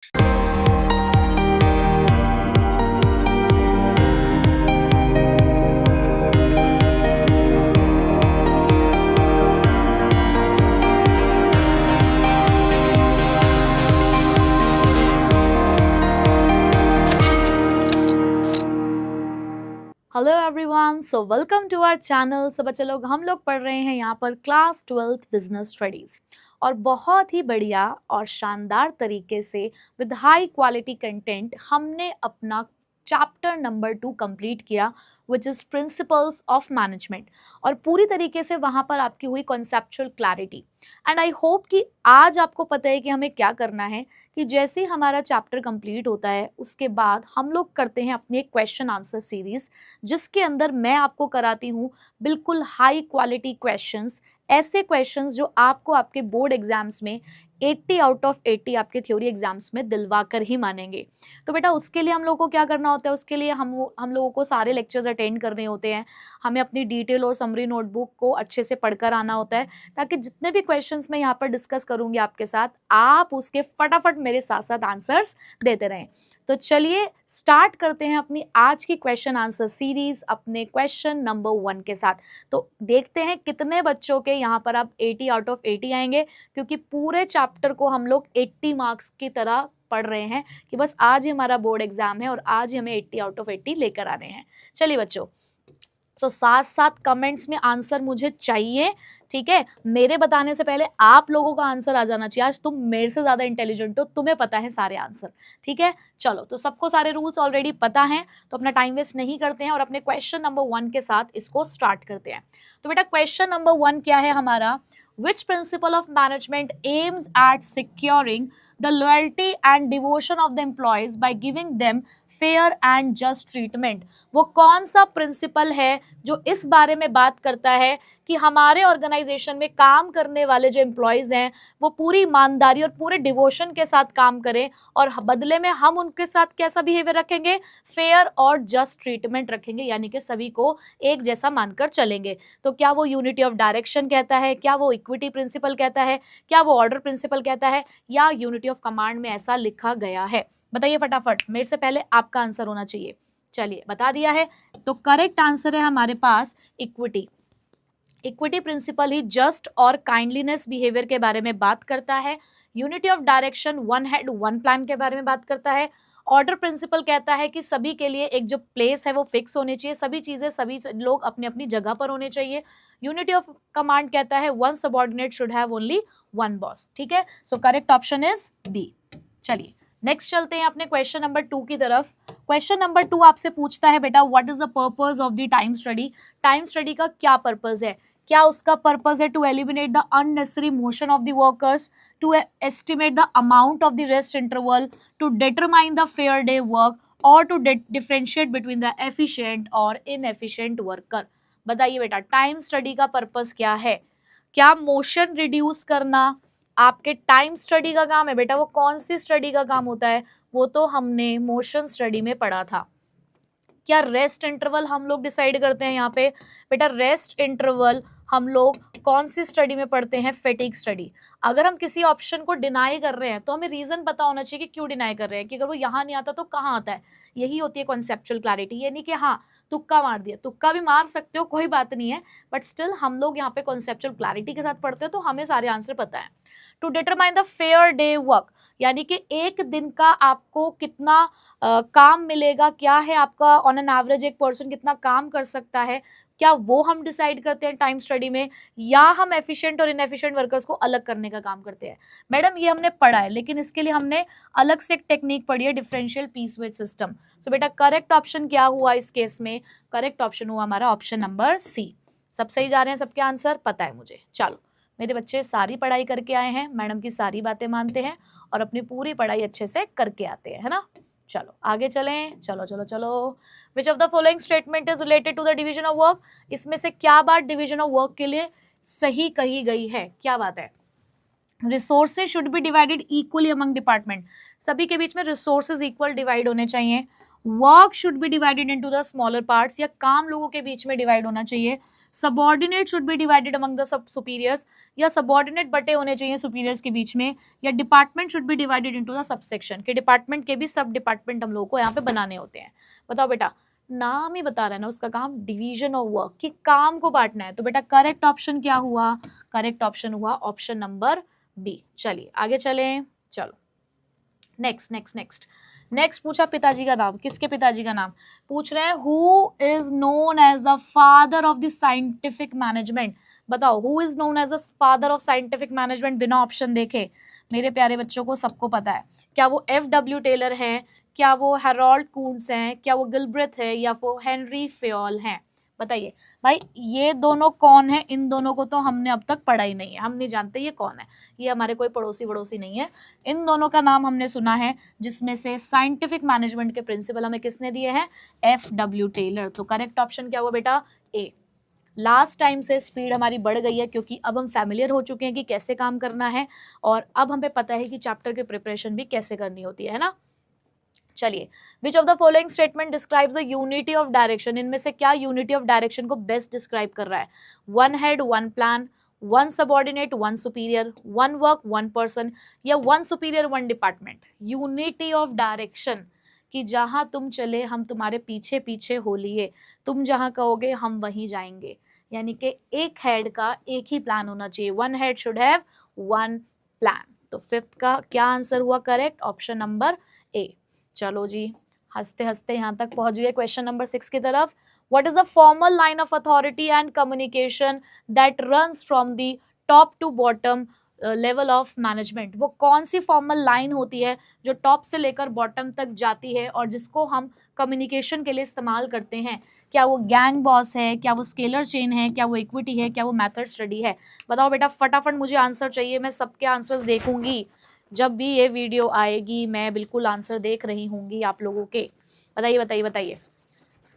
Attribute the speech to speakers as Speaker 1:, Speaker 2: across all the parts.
Speaker 1: Hello everyone, so welcome to our channel. So बच्चे लोग, हम लोग पढ़ रहे हैं यहाँ पर क्लास 12th बिजनेस स्टडीज़, और बहुत ही बढ़िया और शानदार तरीके से विद हाई क्वालिटी कंटेंट हमने अपना चैप्टर नंबर 2 कंप्लीट किया, which is principles of management. और पूरी तरीके से वहाँ पर आपकी हुई conceptual clarity. And I hope कि आज आपको पता है कि हमें क्या करना है, कि जैसे ही हमारा चैप्टर कंप्लीट होता है उसके बाद हम लोग करते हैं अपनी एक क्वेश्चन आंसर सीरीज़, जिसके अंदर मैं आपको कराती हूँ बिल्कुल हाई क्वालिटी क्वेश्चंस, ऐसे क्वेश्चंस जो आपको आपके बोर्ड एग्जाम्स में 80 आउट ऑफ 80 आपके थ्योरी एग्जाम्स में दिलवा कर ही मानेंगे। तो बेटा उसके लिए हम लोगों को क्या करना होता है, उसके लिए हम लोगों को सारे लेक्चर्स अटेंड करने होते हैं। हमें अपनी डिटेल और समरी नोटबुक को अच्छे से पढ़कर आना होता है, ताकि जितने भी क्वेश्चंस मैं यहाँ पर डिस्कस करूँगी आपके साथ, आप उसके फटाफट मेरे साथ साथ आंसर्स देते रहें। तो चलिए स्टार्ट करते हैं अपनी आज की क्वेश्चन आंसर सीरीज अपने क्वेश्चन नंबर 1 के साथ। तो देखते हैं कितने बच्चों के यहाँ पर अब 80 आउट ऑफ 80 आएंगे, क्योंकि पूरे चैप्टर को हम लोग 80 मार्क्स की तरह पढ़ रहे हैं कि बस आज ही हमारा बोर्ड एग्जाम है और आज ही हमें 80 आउट ऑफ 80 लेकर आने हैं। चलिए बच्चों, तो साथ साथ कमेंट्स में आंसर मुझे चाहिए, ठीक है। मेरे बताने से पहले आप लोगों का आंसर आ जाना चाहिए। आज तुम मेरे से ज्यादा इंटेलिजेंट हो, तुम्हें पता है सारे आंसर, ठीक है। चलो, तो सबको सारे रूल्स ऑलरेडी पता हैं, तो अपना टाइम वेस्ट नहीं करते हैं और अपने क्वेश्चन नंबर 1 के साथ इसको स्टार्ट करते हैं। तो बेटा क्वेश्चन नंबर 1 क्या है हमारा? Which principle of management aims at securing the loyalty and devotion of the employees by giving them fair and just treatment? वो कौन सा प्रिंसिपल है जो इस बारे में बात करता है कि हमारे ऑर्गेनाइजेशन में काम करने वाले जो एम्प्लॉयज़ हैं वो पूरी ईमानदारी और पूरे डिवोशन के साथ काम करें, और बदले में हम उनके साथ कैसा बिहेवियर रखेंगे? फेयर और जस्ट ट्रीटमेंट रखेंगे, यानी कि सभी को एक जैसा मानकर चलेंगे। तो क्या वो यूनिटी ऑफ डायरेक्शन कहता है, क्या वो इक्विटी प्रिंसिपल कहता है, क्या वो ऑर्डर प्रिंसिपल कहता है, या यूनिटी ऑफ कमांड में ऐसा लिखा गया है? बताइए फटाफट, मेरे से पहले आपका आंसर होना चाहिए। चलिए, बता दिया है, तो करेक्ट आंसर है हमारे पास इक्विटी। इक्विटी प्रिंसिपल ही जस्ट और काइंडलीनेस बिहेवियर के बारे में बात करता है। Unity of direction one head one plan के बारे में बात करता है। ऑर्डर प्रिंसिपल कहता है कि सभी के लिए एक जो प्लेस है वो फिक्स होनी चाहिए, सभी चीजें सभी लोग अपनी अपनी जगह पर होने चाहिए। यूनिटी ऑफ कमांड कहता है one subordinate should have only one boss, ठीक है। So correct option is B. चलिए नेक्स्ट चलते हैं अपने क्वेश्चन नंबर 2 की तरफ। क्वेश्चन नंबर 2 आपसे पूछता है बेटा, what is the purpose of the time study? Time study का क्या पर्पस है? क्या उसका पर्पस है to eliminate the unnecessary motion of the workers, to estimate the amount of the rest interval, to determine the fair day work, और to differentiate between the efficient और inefficient worker? बताइए बेटा, time study का purpose क्या है? क्या motion reduce करना आपके टाइम स्टडी का काम है? बेटा वो कौन सी स्टडी का काम होता है? वो तो हमने मोशन स्टडी में पढ़ा था। क्या रेस्ट इंटरवल हम लोग डिसाइड करते हैं यहाँ पे? बेटा रेस्ट इंटरवल हम लोग कौन सी स्टडी में पढ़ते हैं? Fatigue study. अगर हम किसी ऑप्शन को डिनाई कर रहे हैं तो हमें रीजन पता होना चाहिए कि क्यों डिनाई कर रहे हैं, कि अगर वो यहाँ नहीं आता तो कहाँ आता है। यही होती है कॉन्सेप्चुअल क्लैरिटी। यानी कि हाँ, तुक्का मार दिया, तुक्का भी मार सकते हो, कोई बात नहीं है, बट स्टिल हम लोग यहाँ पे कॉन्सेप्चुअल क्लैरिटी के साथ पढ़ते हैं तो हमें सारे आंसर पता है। To determine the fair day work, यानी कि एक दिन का आपको कितना काम मिलेगा, क्या है आपका ऑन एन एवरेज एक पर्सन कितना काम कर सकता है, क्या वो हम डिसाइड करते हैं टाइम स्टडी में, या हम एफिशिएंट और इनएफिशिएंट वर्कर्स को अलग करने का काम करते हैं? मैडम ये हमने पढ़ा है, लेकिन इसके लिए हमने अलग से एक टेक्निक पढ़ी है, डिफरेंशियल पीस वेट सिस्टम। सो बेटा करेक्ट ऑप्शन क्या हुआ इस केस में? करेक्ट ऑप्शन हुआ हमारा ऑप्शन नंबर सी। सब सही जा रहे हैं, सबके आंसर पता है मुझे। चलो, मेरे बच्चे सारी पढ़ाई करके आए हैं, मैडम की सारी बातें मानते हैं और अपनी पूरी पढ़ाई अच्छे से करके आते हैं, है ना। चलो आगे चलें, चलो चलो चलो। Which of the following statement is related to the division of work? इसमें से क्या बात डिवीजन ऑफ वर्क के लिए सही कही गई है? क्या बात है? Resources should be divided equally among department, सभी के बीच में रिसोर्सेज इक्वल डिवाइड होने चाहिए। Work should be divided into the smaller parts, या काम लोगों के बीच में डिवाइड होना चाहिए। Subordinate should be divided among the sub superiors, या सबॉर्डिनेट बटे होने चाहिए सुपीरियर्स के बीच में, या department should be divided into the sub section, के डिपार्टमेंट के भी सब डिपार्टमेंट हम लोगों को यहाँ पे बनाने होते हैं। बताओ बेटा, नाम ही बता रहा है ना उसका काम, डिवीजन ऑफ वर्क, कि काम को बांटना है। तो बेटा करेक्ट ऑप्शन क्या हुआ? करेक्ट ऑप्शन हुआ ऑप्शन नंबर बी। चलिए आगे चलें, चलो नेक्स्ट नेक्स्ट नेक्स्ट नेक्स्ट पूछा पिताजी का नाम, किसके पिताजी का नाम पूछ रहे हैं? Who is known as the father of the scientific management. बताओ who is known as the father of scientific management, बिना ऑप्शन देखे। मेरे प्यारे बच्चों को सबको पता है। क्या वो F.W. टेलर हैं, क्या वो हैरोल्ड कून्स हैं, क्या वो गिलब्रेथ है, या वो हेनरी फेयोल हैं? बताइए भाई, ये दोनों कौन है? इन दोनों को तो हमने अब तक पढ़ा ही नहीं है, हम नहीं जानते ये कौन है। ये हमारे कोई पड़ोसी वड़ोसी नहीं है। इन दोनों का नाम हमने सुना है, जिसमें से साइंटिफिक मैनेजमेंट के प्रिंसिपल हमें किसने दिए हैं? F.W. टेलर। तो करेक्ट ऑप्शन क्या हुआ बेटा? ए। लास्ट टाइम से स्पीड हमारी बढ़ गई है, क्योंकि अब हम फैमिलियर हो चुके हैं कि कैसे काम करना है, और अब हमें पता है कि चैप्टर की प्रिपरेशन भी कैसे करनी होती है ना। चलिए, which of the following statement describes the unity of direction, इनमें से क्या यूनिटी ऑफ डायरेक्शन को बेस्ट डिस्क्राइब कर रहा है? One head one plan, one subordinate one superior, one work one person, या one superior one department. Unity of direction, कि जहां तुम चले हम तुम्हारे पीछे पीछे हो लिए, तुम जहां कहोगे हम वहीं जाएंगे, यानी कि एक हेड का एक ही प्लान होना चाहिए। One head should have one plan. तो फिफ्थ का क्या आंसर हुआ करेक्ट? Option number A. चलो जी, हंसते हंसते यहाँ तक पहुंच गए क्वेश्चन नंबर 6 की तरफ। What is the formal line of authority and communication that runs from the top to bottom level of management? वो कौन सी फॉर्मल लाइन होती है जो टॉप से लेकर बॉटम तक जाती है और जिसको हम कम्युनिकेशन के लिए इस्तेमाल करते हैं? क्या वो गैंग बॉस है, क्या वो स्केलर चेन है, क्या वो इक्विटी है, क्या वो मेथड स्टडी है? बताओ बेटा, फटाफट मुझे आंसर चाहिए, मैं सबके आंसर्स देखूंगी। जब भी ये वीडियो आएगी मैं बिल्कुल आंसर देख रही होंगी आप लोगों के। बताइए बताइए बताइए,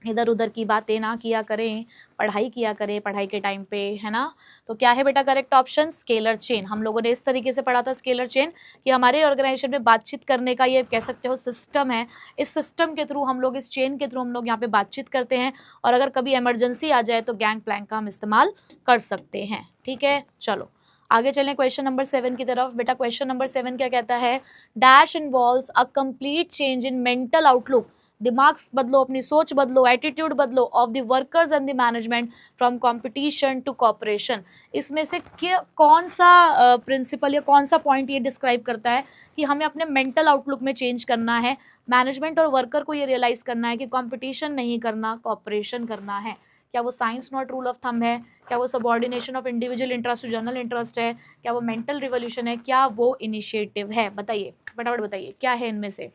Speaker 1: इधर उधर की बातें ना किया करें, पढ़ाई किया करें पढ़ाई के टाइम पे, है ना। तो क्या है बेटा करेक्ट ऑप्शन? Scalar chain. हम लोगों ने इस तरीके से पढ़ा था स्केलर चेन, कि हमारे ऑर्गेनाइजेशन में बातचीत करने का ये कह सकते हो सिस्टम है। इस सिस्टम के थ्रू हम लोग, इस चेन के थ्रू हम लोग यहाँ पे बातचीत करते हैं, और अगर कभी इमरजेंसी आ जाए तो गैंग प्लैंक का हम इस्तेमाल कर सकते हैं। ठीक है, चलो आगे चलें क्वेश्चन नंबर 7 की तरफ। बेटा क्वेश्चन नंबर 7 क्या कहता है? Dash involves a complete change in mental outlook, दिमाग बदलो, अपनी सोच बदलो, एटीट्यूड बदलो, of the workers and the management from competition to cooperation. इसमें से कौन सा प्रिंसिपल या कौन सा पॉइंट ये डिस्क्राइब करता है कि हमें अपने मेंटल आउटलुक में चेंज करना है, मैनेजमेंट और वर्कर को ये रियलाइज करना है कि कंपटीशन नहीं करना, कॉपरेशन करना है? क्या वो science not rule of thumb है? क्या वो subordination of individual interest to general interest है? क्या वो मेंटल रिवोल्यूशन है? क्या वो इनिशिएटिव है? बताइए फटाफट बताइए, क्या है इनमें से?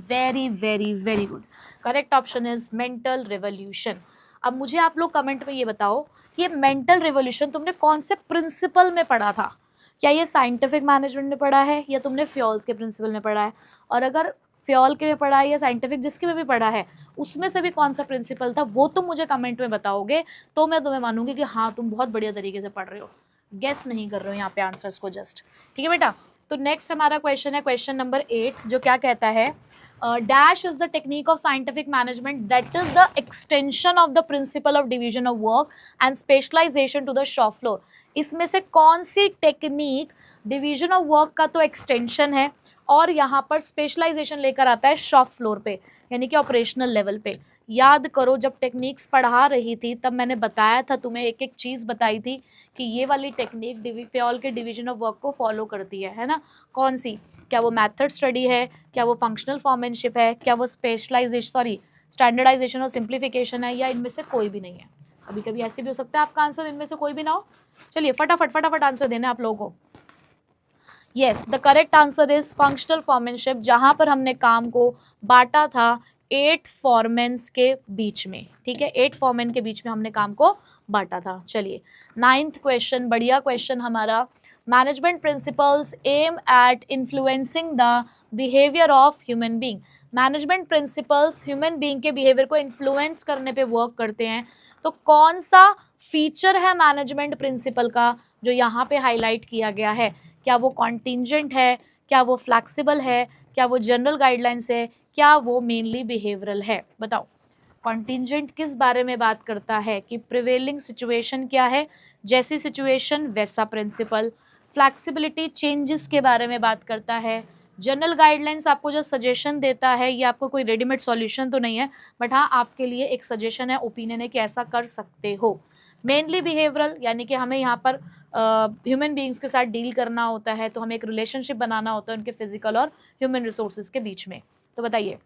Speaker 1: Very very very good, correct option is mental revolution. अब मुझे आप लोग कमेंट में ये बताओ कि ये मेंटल रिवोल्यूशन तुमने कौन से प्रिंसिपल में पढ़ा था? क्या ये साइंटिफिक मैनेजमेंट में पढ़ा है, या तुमने फ्योल्स के प्रिंसिपल में पढ़ा है? और अगर फ्योल के में पढ़ा है या साइंटिफिक जिसके में भी पढ़ा है, उसमें से भी कौन सा प्रिंसिपल था, वो तुम मुझे कमेंट में बताओगे तो मैं तुम्हें मानूंगी कि हाँ तुम बहुत बढ़िया तरीके से पढ़ रहे हो, गेस नहीं कर रहे हो यहाँ पे आंसर्स को जस्ट। ठीक है बेटा, तो नेक्स्ट हमारा क्वेश्चन है क्वेश्चन नंबर 8, जो क्या कहता है? Dash is the technique of scientific management that is the extension of the principle of division of work and specialisation to the shop floor. इसमें से कौन सी टेक्निक डिवीजन ऑफ वर्क का तो एक्सटेंशन है, और यहाँ पर स्पेशलाइजेशन लेकर आता है शॉप फ्लोर पे, यानी कि ऑपरेशनल लेवल पे? याद करो, जब टेक्निक्स पढ़ा रही थी तब मैंने बताया था तुम्हें, एक एक चीज़ बताई थी कि ये वाली टेक्निक फ्योल के डिवीजन ऑफ वर्क को फॉलो करती है ना। कौन सी? क्या वो मेथड स्टडी है, क्या वो फंक्शनल फॉर्मेनशिप है, क्या वो स्टैंडर्डाइजेशन और सिंप्लीफिकेशन है, या इनमें से कोई भी नहीं है? कभी कभी ऐसे भी हो सकता है आपका आंसर इनमें से कोई भी ना हो। चलिए फटाफट फटाफट आंसर देना आप लोगों को। Yes, the correct answer is functional foremanship, जहां पर हमने काम को बांटा था 8 फॉर्मेन्स के बीच में। ठीक है, 8 फॉर्मेन के बीच में हमने काम को बांटा था। चलिए 9th क्वेश्चन, बढ़िया क्वेश्चन हमारा। Management principles aim at influencing the behaviour of human being. Management principles human being के बिहेवियर को इन्फ्लुएंस करने पे वर्क करते हैं, तो कौन सा फीचर है मैनेजमेंट प्रिंसिपल का जो यहाँ पे हाईलाइट किया गया है? क्या वो कॉन्टिंजेंट है, क्या वो फ्लैक्सिबल है, क्या वो जनरल गाइडलाइंस है, क्या वो मेनली बिहेवियरल है? बताओ, कॉन्टिंजेंट किस बारे में बात करता है कि प्रिवेलिंग सिचुएशन क्या है, जैसी सिचुएशन वैसा प्रिंसिपल। फ्लैक्सिबिलिटी चेंजेस के बारे में बात करता है। जनरल गाइडलाइंस आपको जो सजेशन देता है, ये आपको कोई रेडीमेड सॉल्यूशन तो नहीं है, बट हाँ आपके लिए एक सजेशन है, ओपिनियन है कि ऐसा कर सकते हो। मेनली बिहेवियरल, यानी कि हमें यहाँ पर ह्यूमन बीइंग्स के साथ डील करना होता है, तो हमें एक रिलेशनशिप बनाना होता है उनके फिजिकल और ह्यूमन रिसोर्सेज के बीच में। तो बताइए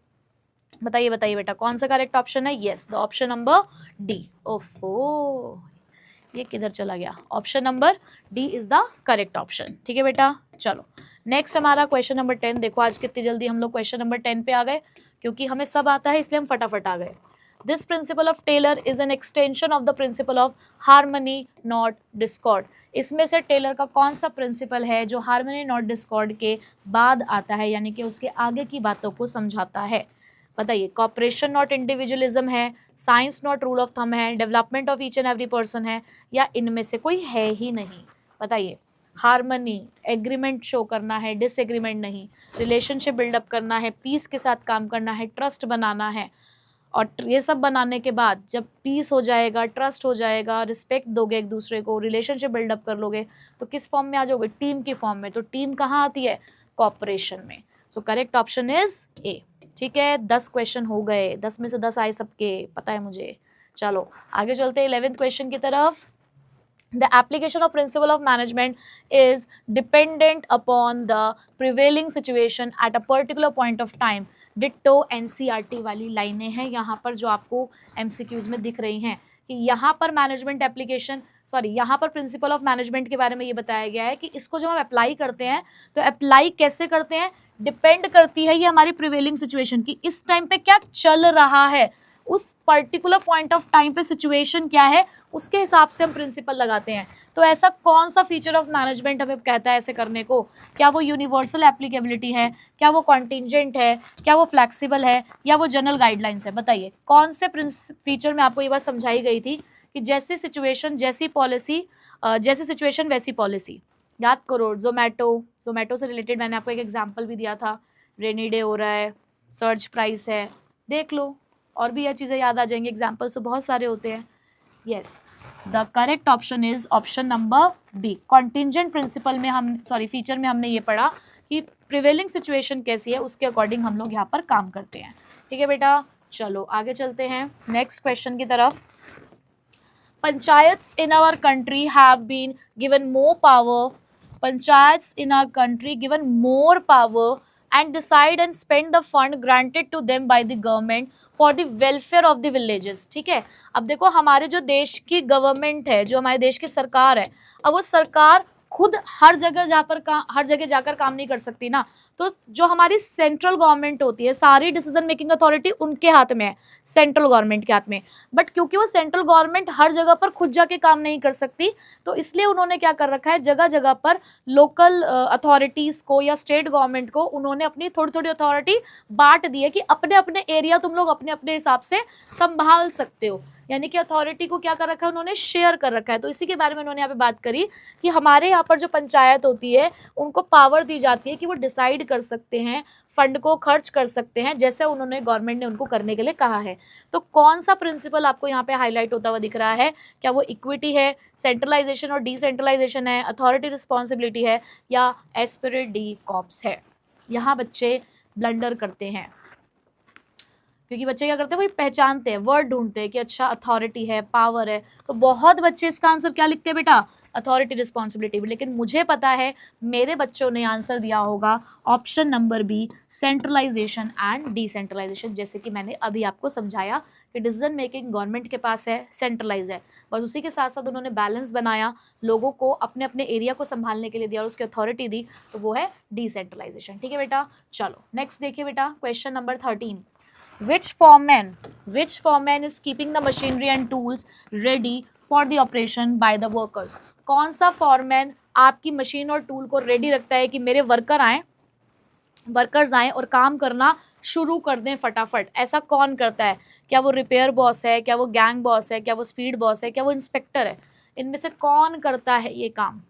Speaker 1: बताइए बताइए बेटा, कौन सा करेक्ट ऑप्शन है? Yes, the option number D. ओफो, ये किधर चला गया? Option number D is the correct option. ठीक है बेटा, चलो नेक्स्ट हमारा क्वेश्चन नंबर 10। देखो आज कितनी जल्दी हम लोग क्वेश्चन नंबर 10 पे आ गए, क्योंकि हमें सब आता है इसलिए हम फटाफट आ गए। This principle of Taylor is an extension of the principle of harmony not discord. इसमें से टेलर का कौन सा प्रिंसिपल है जो हार्मनी नॉट डिस्कॉर्ड के बाद आता है, यानी कि उसके आगे की बातों को समझाता है? बताइए, कॉपरेशन नॉट इंडिविजुअलिज्म है, science not rule of thumb है, development of each and every person है, या इनमें से कोई है ही नहीं? बताइए, हार्मनी एग्रीमेंट शो करना है, डिसएग्रीमेंट नहीं, रिलेशनशिप बिल्डअप करना है, पीस के साथ काम करना है, ट्रस्ट बनाना है, और ये सब बनाने के बाद जब पीस हो जाएगा, ट्रस्ट हो जाएगा, रिस्पेक्ट दोगे एक दूसरे को, रिलेशनशिप बिल्डअप कर लोगे, तो किस फॉर्म में आ जाओगे? टीम की फॉर्म में। तो टीम कहाँ आती है? कॉपरेशन में। सो करेक्ट ऑप्शन इज ए। ठीक है, 10 क्वेश्चन हो गए, 10 में से 10 आए सबके, पता है मुझे। चलो आगे चलते हैं 11th क्वेश्चन की तरफ। The application of principle of management is dependent upon the prevailing situation at a particular point of time. Ditto NCERT वाली लाइनें हैं यहाँ पर जो आपको MCQs में दिख रही हैं कि यहाँ पर मैनेजमेंट एप्लीकेशन, सॉरी यहाँ पर प्रिंसिपल ऑफ मैनेजमेंट के बारे में ये बताया गया है कि इसको जब हम अप्लाई करते हैं तो अप्लाई कैसे करते हैं, डिपेंड करती है ये हमारी प्रिवेलिंग सिचुएशन की, इस टाइम पे क्या चल रहा है, उस पर्टिकुलर पॉइंट ऑफ टाइम पे सिचुएशन क्या है, उसके हिसाब से हम प्रिंसिपल लगाते हैं। तो ऐसा कौन सा फीचर ऑफ मैनेजमेंट हमें कहता है ऐसे करने को? क्या वो यूनिवर्सल एप्लीकेबिलिटी है, क्या वो कॉन्टिंजेंट है, क्या वो फ्लैक्सिबल है, या वो जनरल गाइडलाइंस है? बताइए कौन से फीचर में आपको ये बात समझाई गई थी कि जैसी सिचुएशन जैसी पॉलिसी, जैसी सिचुएशन वैसी पॉलिसी। याद करो, जोमेटो से रिलेटेड मैंने आपको एक एग्जाम्पल भी दिया था, रेनी डे हो रहा है, सर्च प्राइस है, देख लो, और भी यह चीज़ें याद आ जाएंगी, एग्जाम्पल्स तो बहुत सारे होते हैं। Yes, the correct option is option number B. Contingent principle में फीचर में हमने ये पढ़ा कि प्रिवेलिंग सिचुएशन कैसी है उसके अकॉर्डिंग हम लोग यहाँ पर काम करते हैं। ठीक है बेटा, चलो आगे चलते हैं नेक्स्ट क्वेश्चन की तरफ। Panchayats in our country have been given more power, panchayats in our country given more power and decide and spend the fund granted to them by the government for the welfare of the villages। ठीक है, अब देखो हमारे जो देश की government है, जो हमारे देश की सरकार है, अब वो सरकार खुद हर जगह जाकर काम नहीं कर सकती ना, तो जो हमारी सेंट्रल गवर्नमेंट होती है, सारी डिसीजन मेकिंग अथॉरिटी उनके हाथ में है, सेंट्रल गवर्नमेंट के हाथ में। बट क्योंकि वो सेंट्रल गवर्नमेंट हर जगह पर खुद जाके काम नहीं कर सकती, तो इसलिए उन्होंने क्या कर रखा है, जगह जगह पर लोकल अथॉरिटीज़ को या स्टेट गवर्नमेंट को उन्होंने अपनी थोड़ी थोड़ी अथॉरिटी बांट दी है कि अपने अपने एरिया तुम लोग अपने अपने हिसाब से संभाल सकते हो, यानी कि अथॉरिटी को क्या कर रखा है, उन्होंने शेयर कर रखा है। तो इसी के बारे में उन्होंने यहाँ पे बात करी कि हमारे यहाँ पर जो पंचायत होती है उनको पावर दी जाती है कि वो डिसाइड कर सकते हैं, फंड को खर्च कर सकते हैं जैसे उन्होंने, गवर्नमेंट ने उनको करने के लिए कहा है। तो कौन सा प्रिंसिपल आपको यहाँ पे हाईलाइट होता हुआ दिख रहा है? क्या वो इक्विटी है, सेंट्रलाइजेशन और डिसेंट्रलाइजेशन है, अथॉरिटी रिस्पॉन्सिबिलिटी है, या एस्पिरेट डी कॉप्स है? यहाँ बच्चे ब्लंडर करते हैं, क्योंकि बच्चे क्या करते हैं, वही पहचानते हैं, वर्ड ढूंढते हैं कि अच्छा अथॉरिटी है, पावर है, तो बहुत बच्चे इसका आंसर क्या लिखते हैं बेटा? Authority responsibility. लेकिन मुझे पता है मेरे बच्चों ने आंसर दिया होगा option number B, centralisation and decentralisation, जैसे कि मैंने अभी आपको समझाया कि डिसीजन मेकिंग गवर्नमेंट के पास है, सेंट्रलाइज है, बस उसी के साथ साथ उन्होंने बैलेंस बनाया, लोगों को अपने अपने एरिया को संभालने के लिए दिया और उसकी अथॉरिटी दी, तो वो है डिसेंट्रलाइजेशन। ठीक है बेटा, चलो नेक्स्ट देखिए बेटा, question number 13। Which foreman is keeping the machinery and tools ready for the operation by the workers? कौन सा फॉरमैन आपकी मशीन और टूल को रेडी रखता है कि मेरे वर्कर्स आएँ और काम करना शुरू कर दें फटाफट? ऐसा कौन करता है? क्या वो रिपेयर बॉस है, क्या वो गैंग बॉस है, क्या वो स्पीड बॉस है, क्या वो इंस्पेक्टर है? इनमें से कौन करता है ये काम?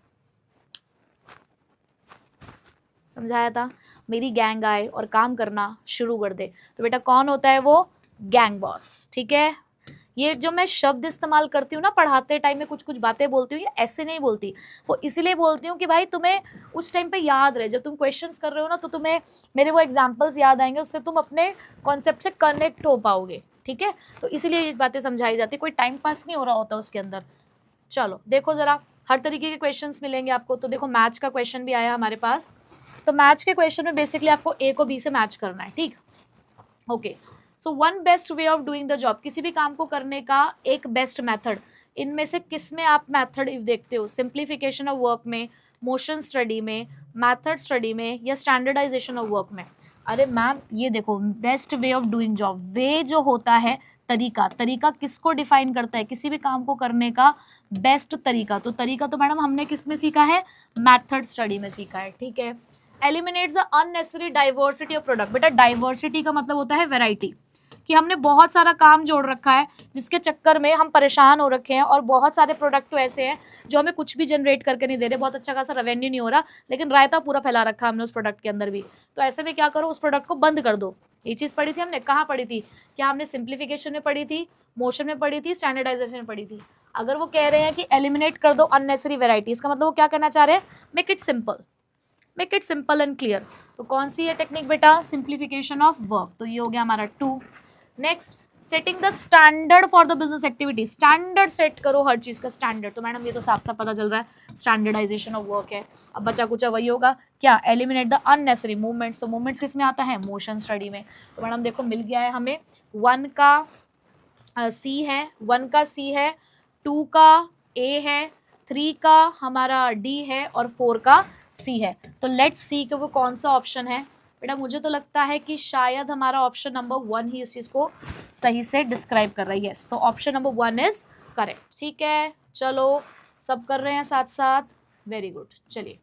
Speaker 1: समझाया था, मेरी गैंग आए और काम करना शुरू कर दे, तो बेटा कौन होता है वो? गैंग बॉस, ठीक है। ये जो मैं शब्द इस्तेमाल करती हूँ ना पढ़ाते टाइम में, कुछ कुछ बातें बोलती हूँ, ये ऐसे नहीं बोलती, वो इसीलिए बोलती हूँ कि भाई तुम्हें उस टाइम पे याद रहे, जब तुम क्वेश्चंस कर रहे हो ना तो तुम्हें मेरे वो एग्जांपल्स याद आएंगे, उससे तुम अपने कॉन्सेप्ट से कनेक्ट हो पाओगे, ठीक है। तो इसीलिए ये बातें समझाई जाती, कोई टाइम पास नहीं हो रहा होता उसके अंदर। चलो देखो जरा, हर तरीके के क्वेश्चंस मिलेंगे आपको। तो देखो मैच का क्वेश्चन भी आया हमारे पास, तो मैच के क्वेश्चन में बेसिकली आपको ए को बी से मैच करना है, ठीक। Okay, so one best way of doing the job, किसी भी काम को करने का एक बेस्ट मेथड, इनमें से किस में आप मेथड देखते हो? सिंप्लीफिकेशन ऑफ वर्क में, मोशन स्टडी में, मेथड स्टडी में, या स्टैंडर्डाइजेशन ऑफ वर्क में? अरे मैम ये देखो, best way of doing job, way जो होता है तरीका, तरीका किसको डिफाइन करता है? किसी भी काम को करने का बेस्ट तरीका। तो तरीका तो मैडम हमने किस में सीखा है? मेथड स्टडी में सीखा है, ठीक है। Eliminates the unnecessary diversity of product, बेटा डाइवर्सिटी का मतलब होता है वैरायटी, कि हमने बहुत सारा काम जोड़ रखा है जिसके चक्कर में हम परेशान हो रखे हैं, और बहुत सारे प्रोडक्ट तो ऐसे हैं जो हमें कुछ भी जनरेट करके नहीं दे रहे, बहुत अच्छा खासा रेवेन्यू नहीं हो रहा, लेकिन रायता पूरा फैला रखा है हमने उस प्रोडक्ट के अंदर भी। तो ऐसे में क्या करो, उस प्रोडक्ट को बंद कर दो। ये चीज़ पढ़ी थी हमने, कहाँ पढ़ी थी? क्या हमने सिंप्लीफिकेशन में पढ़ी थी, मोशन में पढ़ी थी, स्टैंडर्डाइजेशन में पढ़ी थी? अगर वो कह रहे हैं कि एलिमिनेट कर दो अननेसेसरी वेराइटी, इसका मतलब वो क्या करना चाह रहे हैं? Make it simple, make it simple and clear. तो कौन सी है टेक्निक बेटा? Simplification of work. तो ये हो गया हमारा 2। Next, setting the standard for the business activity, standard set करो हर चीज़ का स्टैंडर्ड। तो मैडम ये तो साफ साफ पता चल रहा है स्टैंडर्डाइजेशन ऑफ वर्क है। अब बचा कुचा वही होगा क्या? Eliminate the unnecessary movements. तो मूवमेंट्स किस में आता है? मोशन स्टडी में। तो मैडम देखो मिल गया है हमें, 1 का सी है, 1 का सी है, 2 का ए है, 3 का हमारा डी है, और 4 का सी है। तो लेट्स सी कि वो कौन सा ऑप्शन है। बेटा मुझे तो लगता है कि शायद हमारा ऑप्शन नंबर 1 ही इस चीज़ को सही से डिस्क्राइब कर रहा है। यस, तो ऑप्शन नंबर 1 इज करेक्ट, ठीक है। चलो सब कर रहे हैं साथ साथ, वेरी गुड। चलिए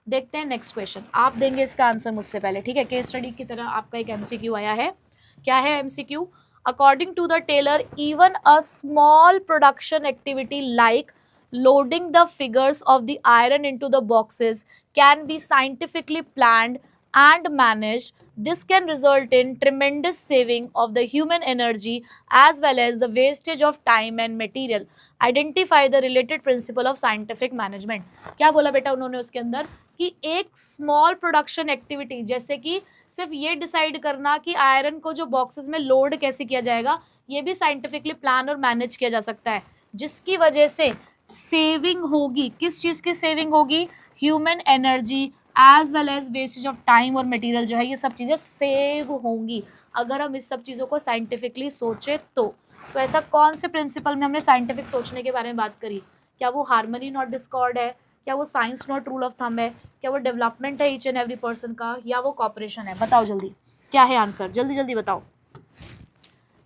Speaker 1: देखते हैं नेक्स्ट क्वेश्चन, आप देंगे इसका आंसर मुझसे पहले, ठीक है। केस स्टडी की तरह आपका एक एमसीक्यू आया है। क्या है MCQ? According to the Taylor, even a small production activity like loading the figures of the iron into the boxes can be scientifically planned and managed. This can result in tremendous saving of the human energy as well as the wastage of time and material. Identify the related principle of scientific management. क्या बोला बेटा उन्होंने उसके अंदर? कि एक small production activity, जैसे कि सिर्फ ये डिसाइड करना कि आयरन को जो बॉक्सेस में लोड कैसे किया जाएगा, ये भी साइंटिफिकली प्लान और मैनेज किया जा सकता है, जिसकी वजह से सेविंग होगी। किस चीज़ की सेविंग होगी? Human energy as well as wastage of time और मटेरियल जो है, ये सब चीज़ें सेव होंगी अगर हम इस सब चीज़ों को साइंटिफिकली सोचें तो ऐसा कौन से प्रिंसिपल में हमने साइंटिफिक सोचने के बारे में बात करी? क्या वो हार्मनी नॉट डिस्कॉर्ड है? क्या वो science not rule of thumb है? क्या वो डेवलपमेंट है ईच एंड एवरी पर्सन का, या वो कॉपरेशन है? बताओ जल्दी, क्या है आंसर? जल्दी जल्दी बताओ।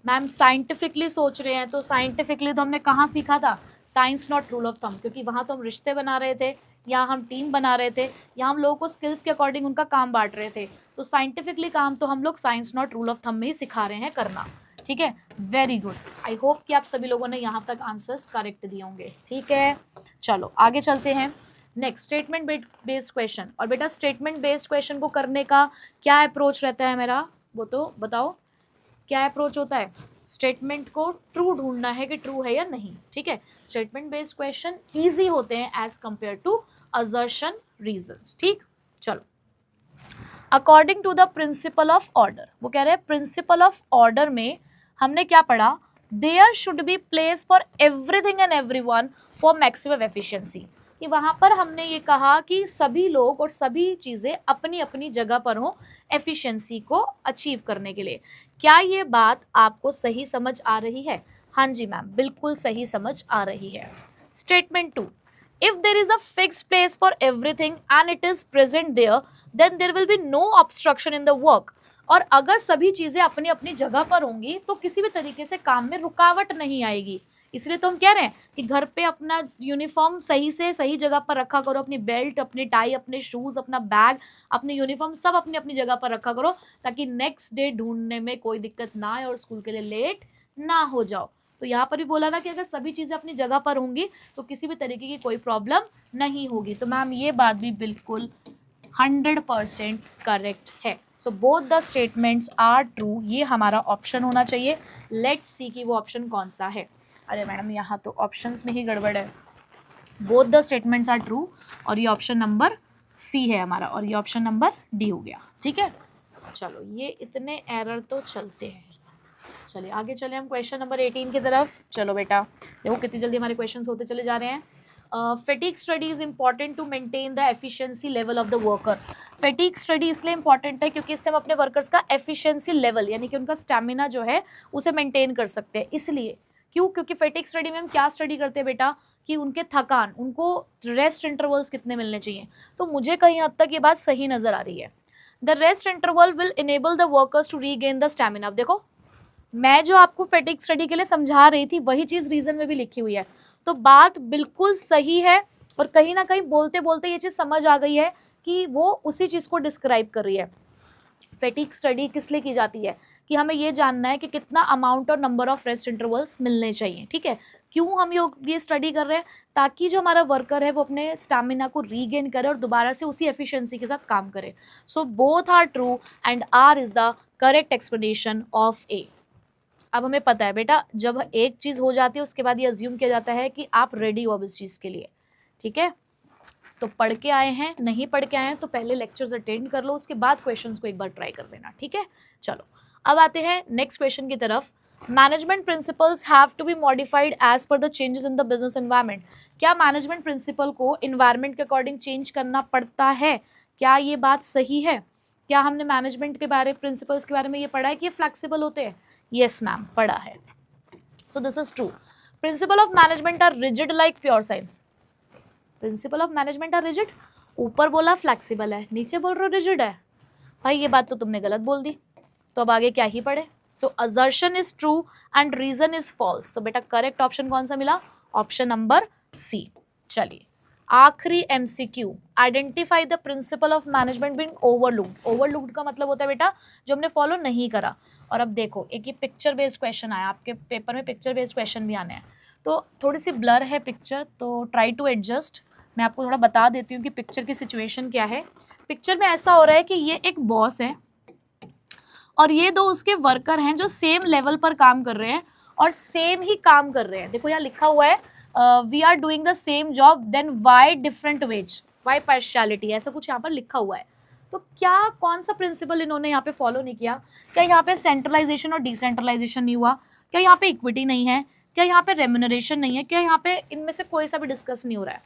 Speaker 1: मैम साइंटिफिकली सोच रहे हैं, तो साइंटिफिकली तो हमने कहाँ सीखा था? Science not rule of thumb, क्योंकि वहाँ तो हम रिश्ते बना रहे थे, या हम टीम बना रहे थे, या हम लोगों को स्किल्स के अकॉर्डिंग उनका काम बांट रहे थे। तो साइंटिफिकली काम तो हम लोग science not rule of thumb में ही सिखा रहे हैं करना, ठीक है। वेरी गुड, आई होप कि आप सभी लोगों ने यहाँ तक आंसर्स करेक्ट दिए होंगे, ठीक है। चलो आगे चलते हैं। Next, statement based question. और बेटा स्टेटमेंट बेस्ड क्वेश्चन को करने का क्या अप्रोच रहता है मेरा, वो तो बताओ क्या अप्रोच होता है? स्टेटमेंट को ट्रू ढूंढना है कि ट्रू है या नहीं, ठीक है। स्टेटमेंट बेस्ड क्वेश्चन इजी होते हैं as compare to assertion reasons, ठीक। चलो, according to the principle of order, वो कह रहे हैं प्रिंसिपल ऑफ ऑर्डर में हमने क्या पढ़ा? There should be place for everything and everyone for maximum efficiency, कि वहाँ पर हमने ये कहा कि सभी लोग और सभी चीज़ें अपनी अपनी जगह पर हों एफिशिएंसी को अचीव करने के लिए। क्या ये बात आपको सही समझ आ रही है? हाँ जी मैम, बिल्कुल सही समझ आ रही है। Statement 2, if there is a fixed place for everything and it is present there, then there will be no obstruction in the work. और अगर सभी चीज़ें अपनी अपनी जगह पर होंगी तो किसी भी तरीके से काम में रुकावट नहीं आएगी। इसलिए तो हम कह रहे हैं कि घर पे अपना यूनिफॉर्म सही से सही जगह पर रखा करो, अपनी बेल्ट, अपनी टाई, अपने शूज़, अपना बैग, अपनी यूनिफॉर्म सब अपनी अपनी जगह पर रखा करो, ताकि नेक्स्ट डे ढूंढने में कोई दिक्कत ना आए और स्कूल के लिए लेट ना हो जाओ। तो यहाँ पर भी बोला ना कि अगर सभी चीज़ें अपनी जगह पर होंगी तो किसी भी तरीके की कोई प्रॉब्लम नहीं होगी। तो मैम ये बात भी बिल्कुल 100% करेक्ट है। So both the statements are true, ये हमारा ऑप्शन होना चाहिए। लेट्स सी कि वो ऑप्शन कौन सा है। अरे मैडम यहाँ तो ऑप्शंस में ही गड़बड़ है। Both the statements are true और ये ऑप्शन नंबर सी है हमारा और ये ऑप्शन नंबर डी हो गया। ठीक है, चलो ये इतने एरर तो चलते हैं। चलिए आगे चले हम क्वेश्चन नंबर 18 की तरफ। चलो बेटा देखो कितनी जल्दी हमारे क्वेश्चंस होते चले जा रहे हैं। Fatigue study is important to maintain the efficiency level of the worker. Fatigue study इसलिए इंपॉर्टेंट है क्योंकि इससे हम अपने वर्कर्स का एफिशिएंसी लेवल यानी कि उनका स्टैमिना जो है उसे मेंटेन कर सकते हैं। इसलिए क्यों? क्योंकि फेटिक स्टडी में हम क्या स्टडी करते हैं बेटा कि उनके थकान, उनको रेस्ट इंटरवल्स कितने मिलने चाहिए। तो मुझे कहीं हद तक ये बात सही नजर आ रही है। The rest interval will enable the workers to regain the stamina. अब देखो मैं जो आपको फेटिक स्टडी के लिए समझा रही थी वही चीज़ रीजन में भी लिखी हुई है, तो बात बिल्कुल सही है और कहीं ना कहीं बोलते बोलते ये चीज़ समझ आ गई है कि वो उसी चीज़ को डिस्क्राइब कर रही है। फेटिक स्टडी किस लिए की जाती है कि हमें ये जानना है कि कितना अमाउंट और नंबर ऑफ रेस्ट इंटरवल्स मिलने चाहिए। ठीक है, क्यों हम ये स्टडी कर रहे हैं? ताकि जो हमारा वर्कर है वो अपने स्टैमिना को रीगेन करे और दोबारा से उसी एफिशिएंसी के साथ काम करे। So both are true and R is the correct explanation of A. अब हमें पता है बेटा जब एक चीज़ हो जाती है उसके बाद ये अज्यूम किया जाता है कि आप रेडी हो अब इस चीज़ के लिए। ठीक है, तो पढ़ के आए हैं, नहीं पढ़ के आए हैं तो पहले लेक्चर्स अटेंड कर लो, उसके बाद क्वेश्चंस को एक बार ट्राई कर देना। ठीक है, चलो अब आते हैं नेक्स्ट क्वेश्चन की तरफ। Management principles have to be modified as per the changes in the business environment. क्या मैनेजमेंट प्रिंसिपल को इन्वायरमेंट के अकॉर्डिंग चेंज करना पड़ता है? क्या ये बात सही है? क्या हमने मैनेजमेंट के बारे प्रिंसिपल्स के बारे में ये पढ़ा है कि ये फ्लेक्सिबल होते हैं? यस मैम, पढ़ा है। So this is true. Principle of management are rigid like pure science. Principle of management are rigid, ऊपर बोला फ्लेक्सिबल है, नीचे बोल रहे हो रिजिड है। भाई ये बात तो तुमने गलत बोल दी, तो अब आगे क्या ही पढ़े। So assertion is true and reason is false. तो बेटा करेक्ट ऑप्शन कौन सा मिला? Option number C. चलिए आखिरी MCQ, identify the principle of management being overlooked. Overlooked का मतलब होता है बेटा जो हमने फॉलो नहीं करा। और अब देखो एक ही पिक्चर बेस्ड क्वेश्चन आया, आपके पेपर में पिक्चर बेस्ड क्वेश्चन भी आने हैं, तो थोड़ी सी ब्लर है पिक्चर, तो ट्राई टू एडजस्ट। मैं आपको थोड़ा बता देती हूँ कि पिक्चर की सिचुएशन क्या है। पिक्चर में ऐसा हो रहा है कि ये एक बॉस है और ये दो उसके वर्कर हैं जो सेम लेवल पर काम कर रहे हैं और सेम ही काम कर रहे हैं। देखो यहाँ लिखा हुआ है we are doing the same job then why different wage, why partiality, ऐसा कुछ यहाँ पर लिखा हुआ है। तो क्या कौन सा प्रिंसिपल इन्होंने यहाँ पे फॉलो नहीं किया? क्या यहाँ पे सेंट्रलाइजेशन और डिसेंट्रलाइजेशन नहीं हुआ? क्या यहाँ पे इक्विटी नहीं है? क्या यहाँ पे रेम्यूनरेशन नहीं है? क्या यहाँ पे इनमें से कोई सा भी डिस्कस नहीं हो रहा है?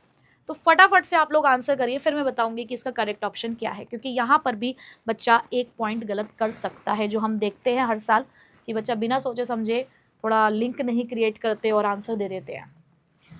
Speaker 1: तो फटाफट से आप लोग आंसर करिए, फिर मैं बताऊंगी कि इसका करेक्ट ऑप्शन क्या है, क्योंकि यहाँ पर भी बच्चा एक पॉइंट गलत कर सकता है, जो हम देखते हैं हर साल कि बच्चा बिना सोचे समझे थोड़ा लिंक नहीं क्रिएट करते और आंसर दे देते हैं।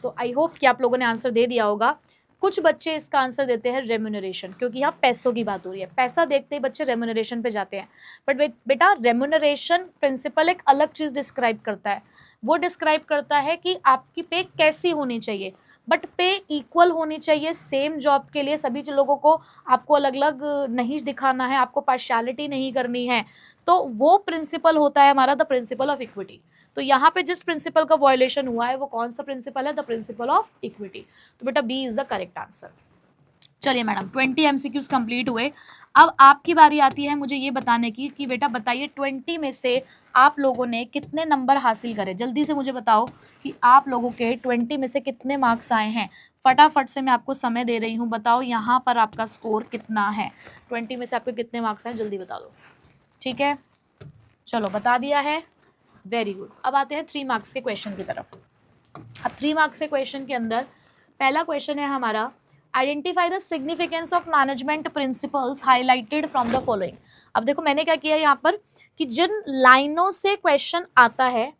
Speaker 1: तो आई होप कि आप लोगों ने आंसर दे दिया होगा। कुछ बच्चे इसका आंसर देते हैं रेम्यूनरेशन, क्योंकि यहाँ पैसों की बात हो रही है, पैसा देखते ही बच्चे रेम्यूनरेशन पे जाते हैं। बट बेटा रेम्यूनरेशन प्रिंसिपल एक अलग चीज़ डिस्क्राइब करता है। वो डिस्क्राइब करता है कि आपकी पे कैसी होनी चाहिए, बट पे इक्वल होनी चाहिए सेम जॉब के लिए। सभी लोगों को आपको अलग अलग नहीं दिखाना है, आपको पार्शियलिटी नहीं करनी है। तो वो प्रिंसिपल होता है हमारा द प्रिंसिपल ऑफ इक्विटी। तो यहाँ पे जिस प्रिंसिपल का वायलेशन हुआ है वो कौन सा प्रिंसिपल है? The principle of equity. तो बेटा B is the correct answer. चलिए मैडम 20 एमसीक्यूज कंप्लीट हुए। अब आपकी बारी आती है मुझे ये बताने की कि बेटा बताइए 20 में से आप लोगों ने कितने नंबर हासिल करे। जल्दी से मुझे बताओ कि आप लोगों के 20 में से कितने मार्क्स आए हैं। फटाफट से मैं आपको समय दे रही हूँ, बताओ यहाँ पर आपका स्कोर कितना है। 20 में से आपके कितने मार्क्स आए, जल्दी बता दो। ठीक है, चलो बता दिया है, वेरी गुड। अब आते हैं 3 मार्क्स के क्वेश्चन की तरफ। अब 3 मार्क्स के क्वेश्चन के अंदर पहला क्वेश्चन है हमारा, identify the significance of management principles highlighted from the following. अब देखो मैंने क्या किया यहाँ पर कि जिन लाइनों से क्वेश्चन आता है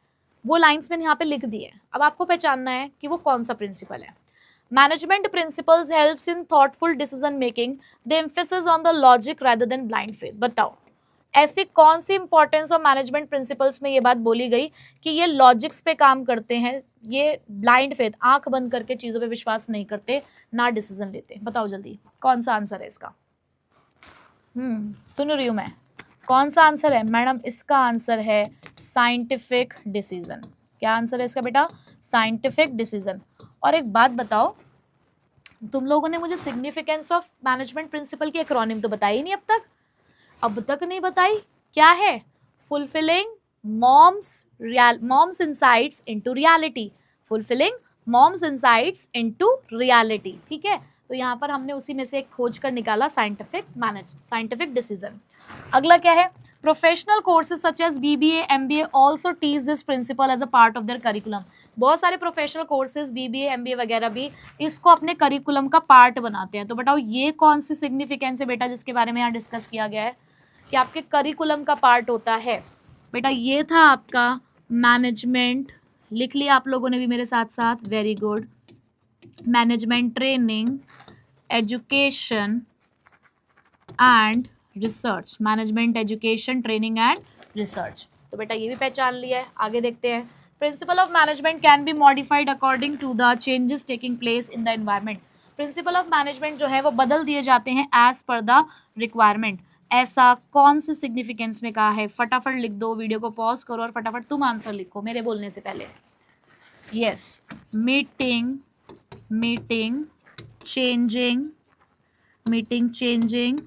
Speaker 1: वो लाइन्स मैंने यहाँ पे लिख दी है। अब आपको पहचानना है कि वो कौन सा प्रिंसिपल है। Management principles helps in thoughtful decision making, the emphasis on the logic rather than blind faith. बताओ ऐसी कौन सी इंपॉर्टेंस ऑफ मैनेजमेंट प्रिंसिपल्स में ये बात बोली गई कि ये लॉजिक्स पे काम करते हैं, ये ब्लाइंड फेथ, आंख बंद करके चीज़ों पे विश्वास नहीं करते, ना डिसीजन लेते। बताओ जल्दी कौन सा आंसर है इसका? सुन रही हूँ मैं, कौन सा आंसर है मैडम? इसका आंसर है साइंटिफिक डिसीजन। क्या आंसर है इसका बेटा? Scientific decision. और एक बात बताओ, तुम लोगों ने मुझे सिग्निफिकेंस ऑफ मैनेजमेंट प्रिंसिपल की एक्रोनिम तो बताई नहीं अब तक। अब तक नहीं बताई, क्या है? Fulfilling moms insights into reality, fulfilling moms insights into reality. ठीक है, तो यहाँ पर हमने उसी में से एक खोज कर निकाला साइंटिफिक डिसीजन। अगला क्या है? Professional courses such as BBA MBA also teach this principle as a part of their curriculum. बहुत सारे प्रोफेशनल कोर्सेज बीबीए एमबीए वगैरह भी इसको अपने करिकुलम का पार्ट बनाते हैं। तो बताओ ये कौन सी सिग्निफिकेंस है बेटा जिसके बारे में यहाँ डिस्कस किया गया है कि आपके करिकुलम का पार्ट होता है? बेटा ये था आपका मैनेजमेंट, लिख लिया आप लोगों ने भी मेरे साथ साथ, very good. Management training, education and research, management education training and research. तो बेटा ये भी पहचान लिया है। आगे देखते हैं। Principle of management can be modified according to the changes taking place in the environment. Principle of management जो है वो बदल दिए जाते हैं एज पर द रिक्वायरमेंट। ऐसा कौन सी सिग्निफिकेंस में कहा है? फटाफट लिख दो, वीडियो को पॉज करो और फटाफट तुम आंसर लिखो मेरे बोलने से पहले। Yes, meeting changing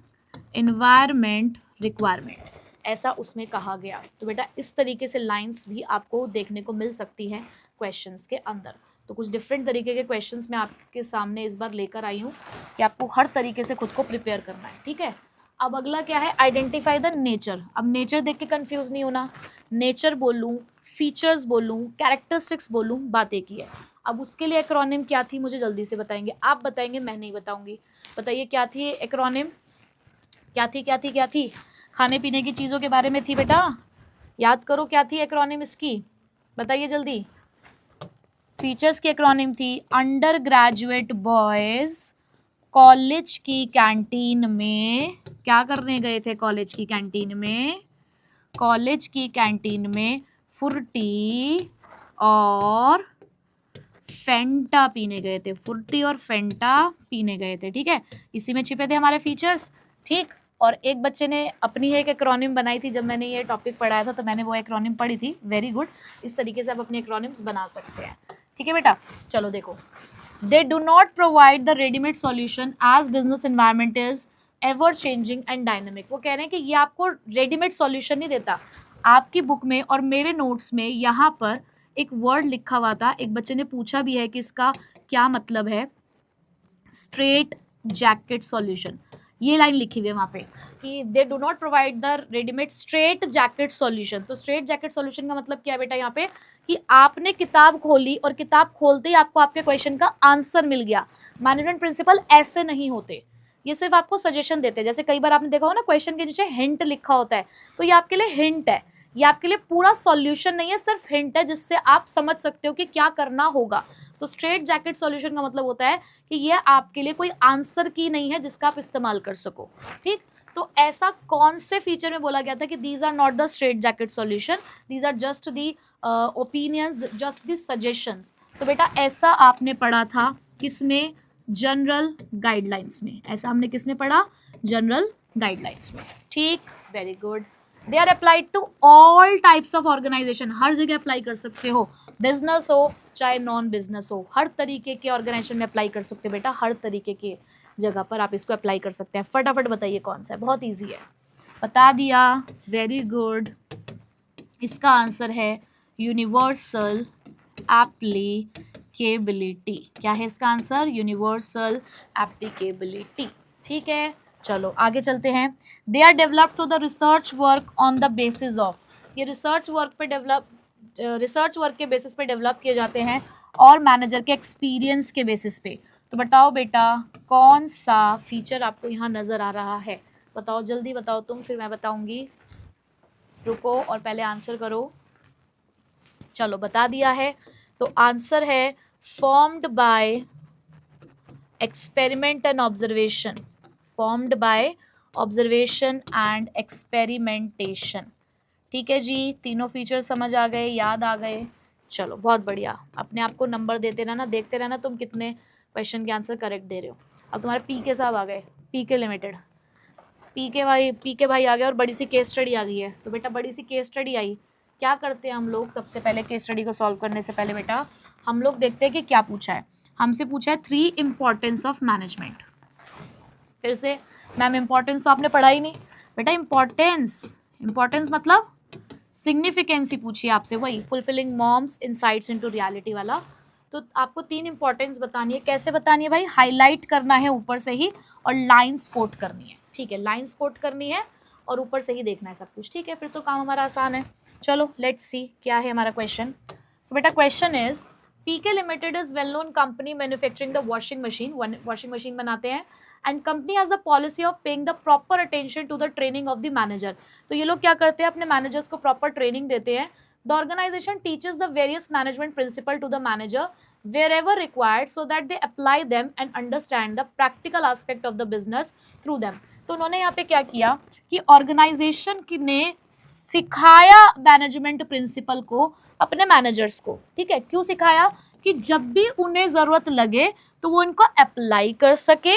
Speaker 1: environment requirement, ऐसा उसमें कहा गया। तो बेटा इस तरीके से लाइंस भी आपको देखने को मिल सकती हैं क्वेश्चंस के अंदर। तो कुछ डिफरेंट तरीके के क्वेश्चंस मैं आपके सामने इस बार लेकर आई हूँ कि आपको हर तरीके से खुद को प्रिपेयर करना है। ठीक है, अब अगला क्या है? Identify the nature. अब नेचर देख के कंफ्यूज नहीं होना, नेचर बोलूँ, फीचर्स बोलूँ, कैरेक्टरिस्टिक्स बोलूँ, बात एक ही है। अब उसके लिए एक्रोनिम क्या थी मुझे जल्दी से बताएंगे, आप बताएंगे मैं नहीं बताऊंगी। बताइए क्या थी एक्रोनिम? क्या थी? खाने पीने की चीज़ों के बारे में थी बेटा, याद करो क्या थी एक्रोनिम इसकी, बताइए जल्दी। फीचर्स की एक्रोनिम थी अंडर ग्रेजुएट बॉयज कॉलेज की कैंटीन में क्या करने गए थे? कॉलेज की कैंटीन में फ्रूटी और फेंटा पीने गए थे, ठीक है, इसी में छिपे थे हमारे फीचर्स। ठीक, और एक बच्चे ने अपनी एक एक्रोनिम बनाई थी, जब मैंने ये टॉपिक पढ़ाया था तो मैंने वो एक्रोनिम पढ़ी थी, वेरी गुड। इस तरीके से आप अपनी एक्रोनिम्स बना सकते हैं। ठीक है बेटा, चलो देखो। They do not provide the readymade solution as business environment is ever changing and dynamic. वो कह रहे हैं कि ये आपको रेडीमेड सॉल्यूशन नहीं देता। आपकी बुक में और मेरे नोट्स में यहाँ पर एक वर्ड लिखा हुआ था, एक बच्चे ने पूछा भी है कि इसका क्या मतलब है, स्ट्रेट जैकेट सॉल्यूशन। ये लाइन लिखी हुई है वहाँ पे कि दे do not provide the readymade straight jacket solution. तो स्ट्रेट जैकेट सॉल्यूशन का मतलब क्या है बेटा यहाँ पे कि आपने किताब खोली और किताब खोलते ही आपको आपके क्वेश्चन का आंसर मिल गया। मैनेजमेंट प्रिंसिपल ऐसे नहीं होते, ये सिर्फ आपको सजेशन देते हैं। जैसे कई बार आपने देखा हो ना क्वेश्चन के नीचे हिंट लिखा होता है, तो ये आपके लिए हिंट है, ये आपके लिए पूरा सॉल्यूशन नहीं है, सिर्फ हिंट है जिससे आप समझ सकते हो कि क्या करना होगा। तो स्ट्रेट जैकेट सॉल्यूशन का मतलब होता है कि ये आपके लिए कोई आंसर की नहीं है जिसका आप इस्तेमाल कर सको। ठीक, तो ऐसा कौन से फीचर में बोला गया था कि these are not the straight jacket solution, these are just the opinions, just the suggestions. तो बेटा ऐसा आपने पढ़ा था किसमें? जनरल गाइडलाइंस में। ऐसा हमने किसमें पढ़ा? जनरल गाइडलाइंस में। ठीक, very good. They are applied to all types of organisation, हर जगह अप्लाई कर सकते हो, बिजनेस हो चाहे नॉन बिजनेस हो, हर तरीके के ऑर्गेनाइजेशन में अप्लाई कर सकते हो बेटा, हर तरीके के जगह पर आप इसको अप्लाई कर सकते हैं। फटाफट बताइए कौन सा है, बहुत ईजी है, बता दिया, वेरी गुड। इसका आंसर है यूनिवर्सल एप्लीकेबिलिटी। क्या है इसका आंसर? Universal applicability. ठीक है, चलो आगे चलते हैं। They are developed to the research work on the basis of, ये रिसर्च वर्क के बेसिस पे डेवलप किए जाते हैं और मैनेजर के एक्सपीरियंस के बेसिस पे। तो बताओ बेटा कौन सा फीचर आपको यहाँ नज़र आ रहा है? बताओ जल्दी बताओ तुम, फिर मैं बताऊंगी। रुको और पहले आंसर करो। चलो बता दिया है, तो आंसर है formed by experiment and observation, formed by observation and experimentation. ठीक है जी, तीनों फीचर समझ आ गए, याद आ गए? चलो बहुत बढ़िया, अपने आप को नंबर देते रहना, देखते रहना तुम कितने क्वेश्चन के आंसर करेक्ट दे रहे हो। अब तुम्हारे पीके साहब आ गए, पीके लिमिटेड, पीके भाई आ गए और बड़ी सी केस स्टडी आ गई है। तो बेटा बड़ी सी केस स्टडी आई, क्या करते हैं हम लोग? सबसे पहले केस स्टडी को सॉल्व करने से पहले बेटा हम लोग देखते हैं कि क्या पूछा है। हमसे पूछा है 3 इम्पॉर्टेंस ऑफ मैनेजमेंट। फिर से मैम इम्पॉर्टेंस तो आपने पढ़ा ही नहीं, बेटा इम्पोर्टेंस, इम्पोर्टेंस मतलब सिग्निफिकेंस ही पूछिए आपसे, वही fulfilling moms insights into reality वाला। तो आपको 3 इंपॉर्टेंस बतानी है। कैसे बतानी है भाई? हाईलाइट करना है ऊपर से ही और लाइंस कोट करनी है। ठीक है, लाइंस कोट करनी है और ऊपर से ही देखना है सब कुछ। ठीक है, फिर तो काम हमारा आसान है। चलो लेट्स सी क्या है हमारा क्वेश्चन। सो बेटा question is PK limited is well known company manufacturing the washing machine, washing machine बनाते हैं, and company has a policy of paying the proper attention to the training of the manager. तो ये लोग क्या करते हैं, अपने मैनेजर्स को प्रॉपर ट्रेनिंग देते हैं। The organisation teaches the various management principle to the manager wherever required so that they apply them and understand the practical aspect of the business through them। तो उन्होंने यहाँ पे क्या किया कि ऑर्गेनाइजेशन ने सिखाया मैनेजमेंट प्रिंसिपल को अपने मैनेजर्स को। ठीक है, क्यों सिखाया? कि जब भी उन्हें जरूरत लगे तो वो इनको अप्लाई कर सके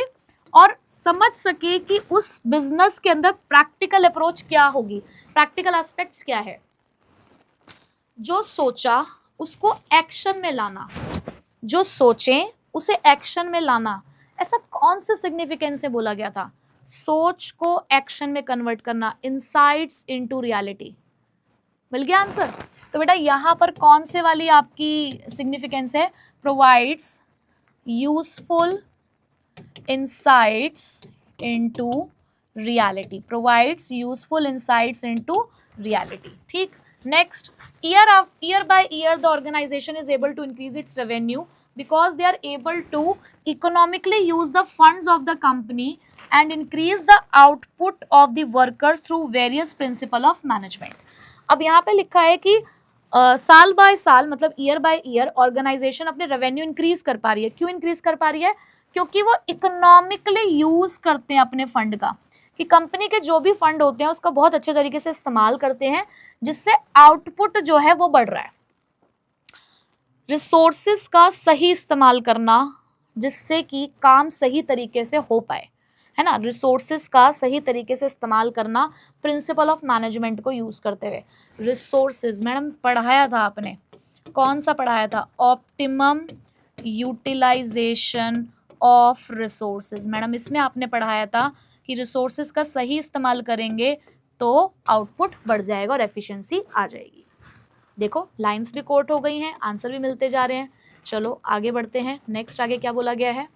Speaker 1: और समझ सके कि उस बिजनेस के अंदर प्रैक्टिकल अप्रोच क्या होगी, प्रैक्टिकल एस्पेक्ट्स क्या है। जो सोचा उसको एक्शन में लाना, जो सोचें उसे एक्शन में लाना। ऐसा कौन से सिग्निफिकेंस से बोला गया था? सोच को एक्शन में कन्वर्ट करना, इनसाइट्स इनटू रियलिटी। मिल गया आंसर? तो बेटा यहां पर कौन से वाली आपकी सिग्निफिकेंस है? Provides useful insights into reality, provides useful insights into reality। ठीक, next, year by year the organization is able to increase its revenue because they are able to economically use the funds of the company and increase the output of the workers through various principle of management। अब यहाँ पे लिखा है कि साल bye साल मतलब year by year organisation अपने रेवेन्यू इंक्रीज कर पा रही है। क्यों इंक्रीज कर पा रही है? क्योंकि वो इकोनॉमिकली यूज करते हैं अपने फंड का, कि कंपनी के जो भी फंड होते हैं उसका बहुत अच्छे तरीके से इस्तेमाल करते हैं, जिससे आउटपुट जो है वो बढ़ रहा है। रिसोर्सेज का सही इस्तेमाल करना जिससे कि काम सही तरीके से हो पाए, है ना। रिसोर्सेज का सही तरीके से इस्तेमाल करना प्रिंसिपल ऑफ मैनेजमेंट को यूज करते हुए। रिसोर्सेज मैडम पढ़ाया था आपने, कौन सा पढ़ाया था? Optimum utilisation of resources. Madam इसमें आपने पढ़ाया था कि रिसोर्सेज का सही इस्तेमाल करेंगे तो आउटपुट बढ़ जाएगा और एफिशिएंसी आ जाएगी। देखो लाइंस भी कोट हो गई हैं, आंसर भी मिलते जा रहे हैं। चलो आगे बढ़ते हैं। नेक्स्ट आगे क्या बोला गया है?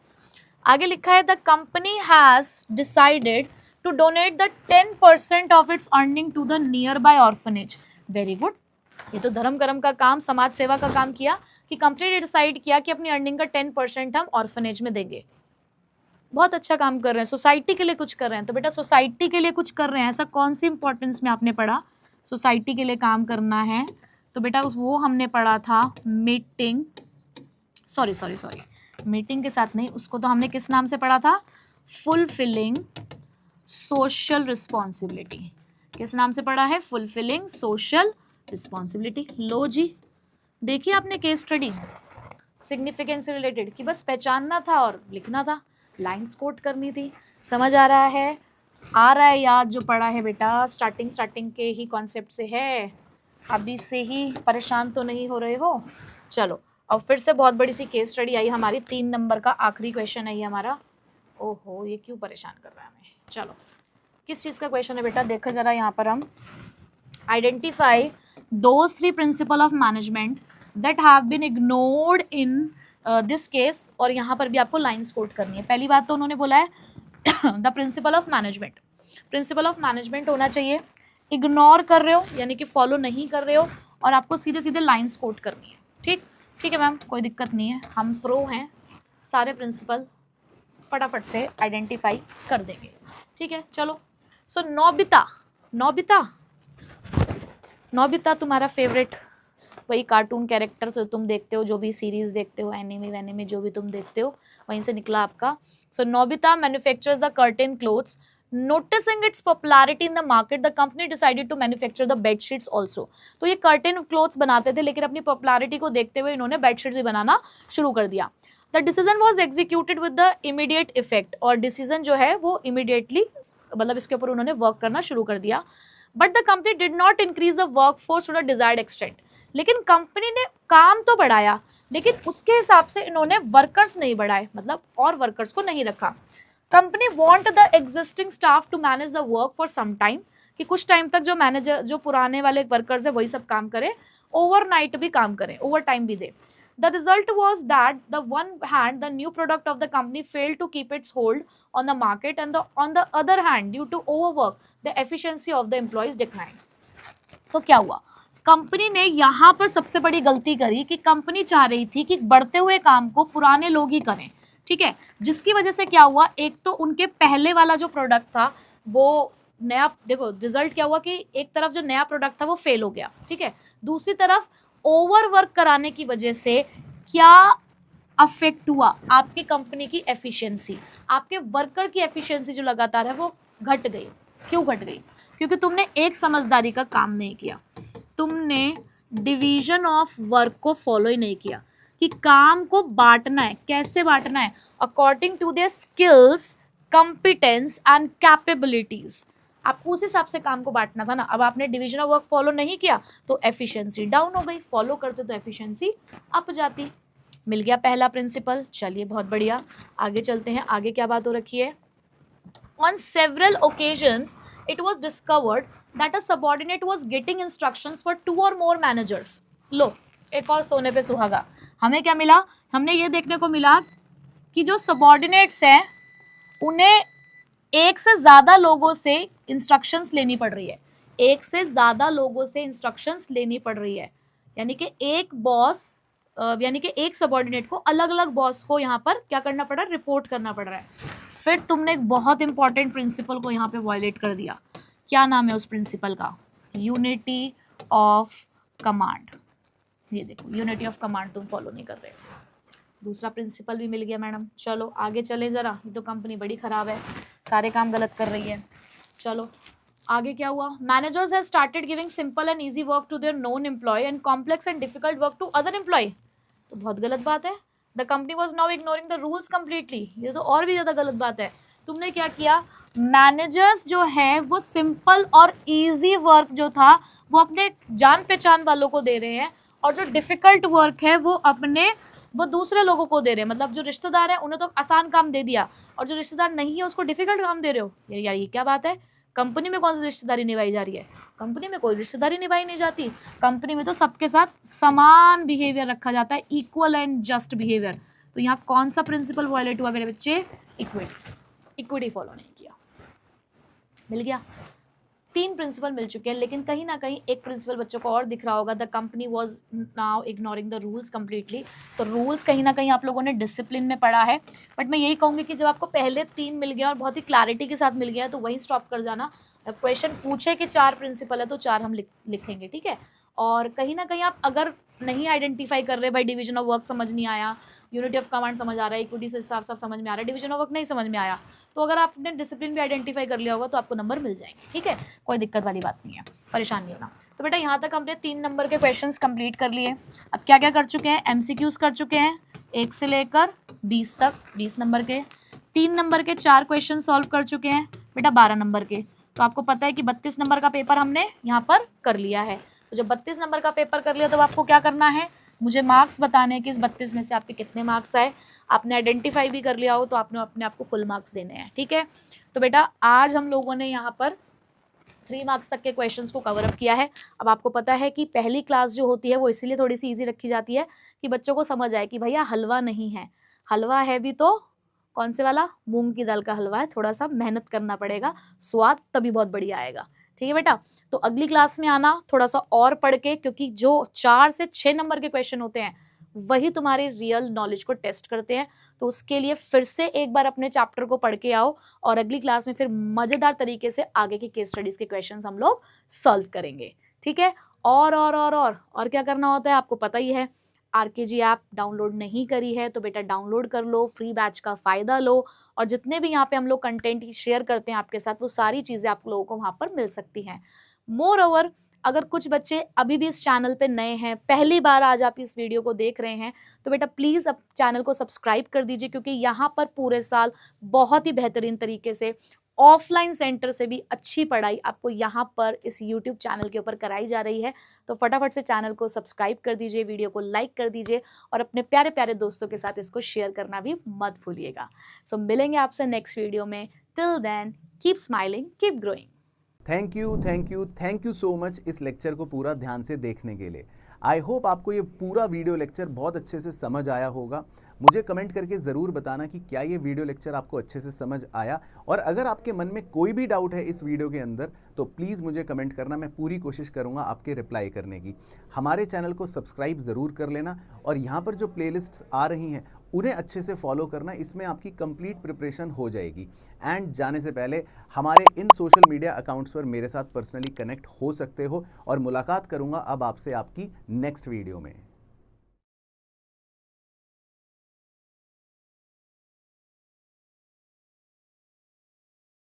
Speaker 1: आगे लिखा है the company has decided to donate the 10% of its earning to the nearby orphanage. Very good, ये तो धर्म कर्म का काम, समाज सेवा का काम किया कि कंपनी ने डिसाइड किया कि अपनी अर्निंग का 10% हम ऑर्फनेज में देंगे। बहुत अच्छा काम कर रहे हैं, सोसाइटी के लिए कुछ कर रहे हैं। तो बेटा सोसाइटी के लिए कुछ कर रहे हैं, ऐसा कौन सी इंपॉर्टेंस में आपने पढ़ा सोसाइटी के लिए काम करना है? तो बेटा वो हमने पढ़ा था मीटिंग, सॉरी मीटिंग के साथ नहीं, उसको तो हमने किस नाम से पढ़ा था? Fulfilling social responsibility. किस नाम से पढ़ा है? Fulfilling social responsibility. लो जी, देखिए आपने केस स्टडी सिग्निफिकेंस से रिलेटेड कि बस पहचानना था और लिखना था, लाइंस कोट करनी थी। समझ आ रहा है? आ रहा है याद जो पढ़ा है बेटा? स्टार्टिंग के ही कॉन्सेप्ट से है, अभी से ही परेशान तो नहीं हो रहे हो? चलो अब फिर से बहुत बड़ी सी केस स्टडी आई हमारी, 3 नंबर का आखिरी क्वेश्चन है ये हमारा। ओहो ये क्यों परेशान कर रहा है हमें? चलो किस चीज़ का क्वेश्चन है बेटा? देखो ज़रा यहाँ पर हम, identify those 3 principle of management that have been ignored in this case. और यहाँ पर भी आपको लाइन्स कोट करनी है। पहली बात तो उन्होंने बोला है the principle of management, principal of management होना चाहिए। इग्नोर कर रहे हो यानी कि फॉलो नहीं कर रहे हो, और आपको सीधे सीधे लाइन्स कोट करनी है। ठीक है मैम, कोई दिक्कत नहीं है, हम प्रो हैं, सारे प्रिंसिपल फटाफट से आइडेंटिफाई कर देंगे। ठीक है चलो। सो नोबिता तुम्हारा फेवरेट वही कार्टून कैरेक्टर तो तुम देखते हो, जो भी सीरीज देखते हो, एनिमे जो भी तुम देखते हो वहीं से निकला आपका। So Nobita manufactures the curtain cloths, noticing its popularity in the market the company decided to manufacture the bedsheets also. तो ये कर्टेन क्लोथ्स बनाते थे, लेकिन अपनी पॉपुलैरिटी को देखते हुए इन्होंने बेडशीट्स भी बनाना शुरू कर दिया। The decision was executed with the immediate effect, और डिसीजन जो है वो इमीडिएटली मतलब इसके ऊपर उन्होंने वर्क करना शुरू कर दिया। But the company did not increase the work force to the desired extent. लेकिन कंपनी ने काम तो बढ़ाया, लेकिन उसके हिसाब से इन्होंने वर्कर्स नहीं बढ़ाए, मतलब और वर्कर्स को नहीं रखा। Company want the existing staff to manage the work for some time, कि कुछ टाइम तक जो मैनेजर, जो पुराने वाले वर्कर्स है वही सब काम करें, ओवरनाइट भी काम करें, ओवर टाइम भी दे. The result was that the one hand the new product of the company failed to keep its hold on the market, and on the other hand due to overwork the efficiency of the employees declined. तो क्या हुआ, company ने यहाँ पर सबसे बड़ी गलती करी कि कंपनी चाह रही थी कि बढ़ते हुए काम को पुराने लोग ही करें, ठीक है, जिसकी वजह से क्या हुआ, एक तो उनके पहले वाला जो प्रोडक्ट था वो नया, देखो रिजल्ट क्या हुआ कि एक तरफ जो नया प्रोडक्ट था वो फेल हो गया, ठीक है, दूसरी तरफ ओवरवर्क कराने की वजह से क्या अफेक्ट हुआ, आपकी कंपनी की एफिशिएंसी, आपके वर्कर की एफिशिएंसी जो लगातार है वो घट गई. क्यों घट गई, क्योंकि तुमने एक समझदारी का काम नहीं किया, तुमने डिवीजन ऑफ वर्क को फॉलो ही नहीं किया कि काम को बांटना है, कैसे बांटना है, according to their skills, competence and capabilities. आपको उस हिसाब से काम को बांटना था ना. अब आपने डिवीजन ऑफ वर्क फॉलो नहीं किया तो एफिशिएंसी डाउन हो गई, फॉलो करते तो एफिशिएंसी अप जाती. मिल गया पहला प्रिंसिपल. चलिए बहुत बढ़िया, आगे चलते हैं. आगे क्या बात हो रखी है. On several occasions it was discovered that a subordinate was getting instructions for 2 or more managers. लो एक और सोने पे सुहागा. हमें क्या मिला, हमने ये देखने को मिला कि जो सबॉर्डिनेट्स हैं उन्हें एक से ज़्यादा लोगों से इंस्ट्रक्शंस लेनी पड़ रही है, एक से ज़्यादा लोगों से इंस्ट्रक्शंस लेनी पड़ रही है. यानी कि एक बॉस, यानी कि एक सबॉर्डिनेट को अलग अलग बॉस को यहाँ पर क्या करना पड़ रहा है, रिपोर्ट करना पड़ रहा है. फिर तुमने एक बहुत इंपॉर्टेंट प्रिंसिपल को यहाँ पे वायलेट कर दिया. क्या नाम है उस प्रिंसिपल का, यूनिटी ऑफ कमांड. ये देखो यूनिटी ऑफ कमांड तुम फॉलो नहीं कर रहे. दूसरा प्रिंसिपल भी मिल गया मैडम. चलो आगे चले ज़रा, ये तो कंपनी बड़ी ख़राब है, सारे काम गलत कर रही है. चलो आगे क्या हुआ. Managers have started giving simple and easy work to their known employ and complex and difficult work to other employ. तो बहुत गलत बात है. The company was now ignoring the rules completely. ये तो और भी ज़्यादा गलत बात है. तुमने क्या किया, मैनेजर्स जो है वो सिंपल और इजी वर्क जो था वो अपने जान पहचान वालों को दे रहे हैं, और जो डिफ़िकल्ट वर्क है वो दूसरे लोगों को दे रहे हैं. मतलब जो रिश्तेदार हैं उन्हें तो आसान काम दे दिया, और जो रिश्तेदार नहीं है उसको डिफ़िकल्ट काम दे रहे हो. यार ये क्या बात है. कंपनी में कौन सी रिश्तेदारी निभाई जा रही है, कंपनी में कोई रिश्तेदारी निभाई नहीं जाती. कंपनी में तो सबके साथ समान बिहेवियर रखा जाता है, इक्वल एंड जस्ट बिहेवियर. तो यहाँ कौन सा प्रिंसिपल वायलेट हुआ मेरे बच्चे, इक्विटी फॉलो नहीं किया. मिल गया. 3 प्रिंसिपल मिल चुके हैं, लेकिन कहीं ना कहीं एक प्रिंसिपल बच्चों को और दिख रहा होगा, the company was now ignoring the rules completely. तो रूल्स कहीं ना कहीं आप लोगों ने डिसिप्लिन में पढ़ा है, बट मैं यही कहूँगी कि जब आपको पहले 3 मिल गया और बहुत ही क्लैरिटी के साथ मिल गया तो वहीं स्टॉप कर जाना. क्वेश्चन पूछे कि 4 प्रिंसिपल है तो 4 हम लिखेंगे, ठीक है. और कहीं ना कहीं आप अगर नहीं आइडेंटिफाई कर रहे, भाई डिवीजन ऑफ वर्क समझ नहीं आया, यूनिटी ऑफ कमांड समझ आ रहा है, इक्विटी से साफ साफ समझ में आ रहा है, डिवीजन ऑफ वर्क नहीं समझ में आया, तो अगर आपने डिसिप्लिन भी आइडेंटिफाई कर लिया होगा तो आपको नंबर मिल जाएंगे, ठीक है. कोई दिक्कत वाली बात नहीं है, परेशान नहीं होना. तो बेटा यहाँ तक हमने 3 नंबर के क्वेश्चंस कंप्लीट कर लिए. अब क्या क्या कर चुके हैं, एमसीक्यूज कर चुके हैं 1 से लेकर 20 तक, 20 नंबर के. 3 नंबर के 4 क्वेश्चन सॉल्व कर चुके हैं बेटा 12 नंबर के. तो आपको पता है कि 32 नंबर का पेपर हमने यहाँ पर कर लिया है. तो जब 32 नंबर का पेपर कर लिया तो आपको क्या करना है, मुझे मार्क्स बताने हैं कि इस 32 में से आपके कितने मार्क्स आए. आपने आइडेंटिफाई भी कर लिया हो तो आपने अपने आप को फुल मार्क्स देने हैं, ठीक है. तो बेटा आज हम लोगों ने यहाँ पर 3 मार्क्स तक के क्वेश्चंस को कवर अप किया है. अब आपको पता है कि पहली क्लास जो होती है वो इसीलिए थोड़ी सी ईजी रखी जाती है कि बच्चों को समझ आए कि भैया हलवा नहीं है, हलवा है भी तो कौन से वाला, मूंग की दाल का हलवा है, थोड़ा सा मेहनत करना पड़ेगा, स्वाद तभी बहुत बढ़िया आएगा, ठीक है बेटा. तो अगली क्लास में आना थोड़ा सा और पढ़ के, क्योंकि जो 4 से 6 नंबर के क्वेश्चन होते हैं वही तुम्हारी रियल नॉलेज को टेस्ट करते हैं. तो उसके लिए फिर से एक बार अपने चैप्टर को पढ़ के आओ, और अगली क्लास में फिर मज़ेदार तरीके से आगे की केस स्टडीज़ के क्वेश्चंस हम लोग सॉल्व करेंगे, ठीक है. और क्या करना होता है आपको पता ही है. आरकेजी ऐप डाउनलोड नहीं करी है तो बेटा डाउनलोड कर लो, फ्री बैच का फ़ायदा लो, और जितने भी यहाँ पे हम लोग कंटेंट शेयर करते हैं आपके साथ वो सारी चीज़ें आप लोगों को वहाँ पर मिल सकती हैं. मोर ओवर अगर कुछ बच्चे अभी भी इस चैनल पे नए हैं, पहली बार आज आप इस वीडियो को देख रहे हैं, तो बेटा प्लीज़ अब चैनल को सब्सक्राइब कर दीजिए, क्योंकि यहाँ पर पूरे साल बहुत ही बेहतरीन तरीके से ऑफलाइन सेंटर से भी अच्छी पढ़ाई आपको यहाँ पर इस यूट्यूब चैनल के ऊपर कराई जा रही है। तो फटाफट से चैनल को सब्सक्राइब कर दीजिए, वीडियो को लाइक कर दीजिए और अपने प्यारे प्यारे दोस्तों के साथ इसको शेयर करना भी मत भूलिएगा। सो मिलेंगे आपसे नेक्स्ट वीडियो में। Till then keep smiling, keep growing.
Speaker 2: Thank you so much इस लेक्चर को पूरा ध्यान से देखने के लिए। आई होप आपको ये पूरा वीडियो लेक्चर बहुत अच्छे से समझ आया होगा। मुझे कमेंट करके ज़रूर बताना कि क्या ये वीडियो लेक्चर आपको अच्छे से समझ आया, और अगर आपके मन में कोई भी डाउट है इस वीडियो के अंदर तो प्लीज़ मुझे कमेंट करना, मैं पूरी कोशिश करूँगा आपके रिप्लाई करने की। हमारे चैनल को सब्सक्राइब ज़रूर कर लेना, और यहाँ पर जो प्लेलिस्ट्स आ रही हैं उन्हें अच्छे से फॉलो करना, इसमें आपकी कंप्लीट प्रिपरेशन हो जाएगी। एंड जाने से पहले हमारे इन सोशल मीडिया अकाउंट्स पर मेरे साथ पर्सनली कनेक्ट हो सकते हो, और मुलाकात करूँगा अब आपसे आपकी नेक्स्ट वीडियो में।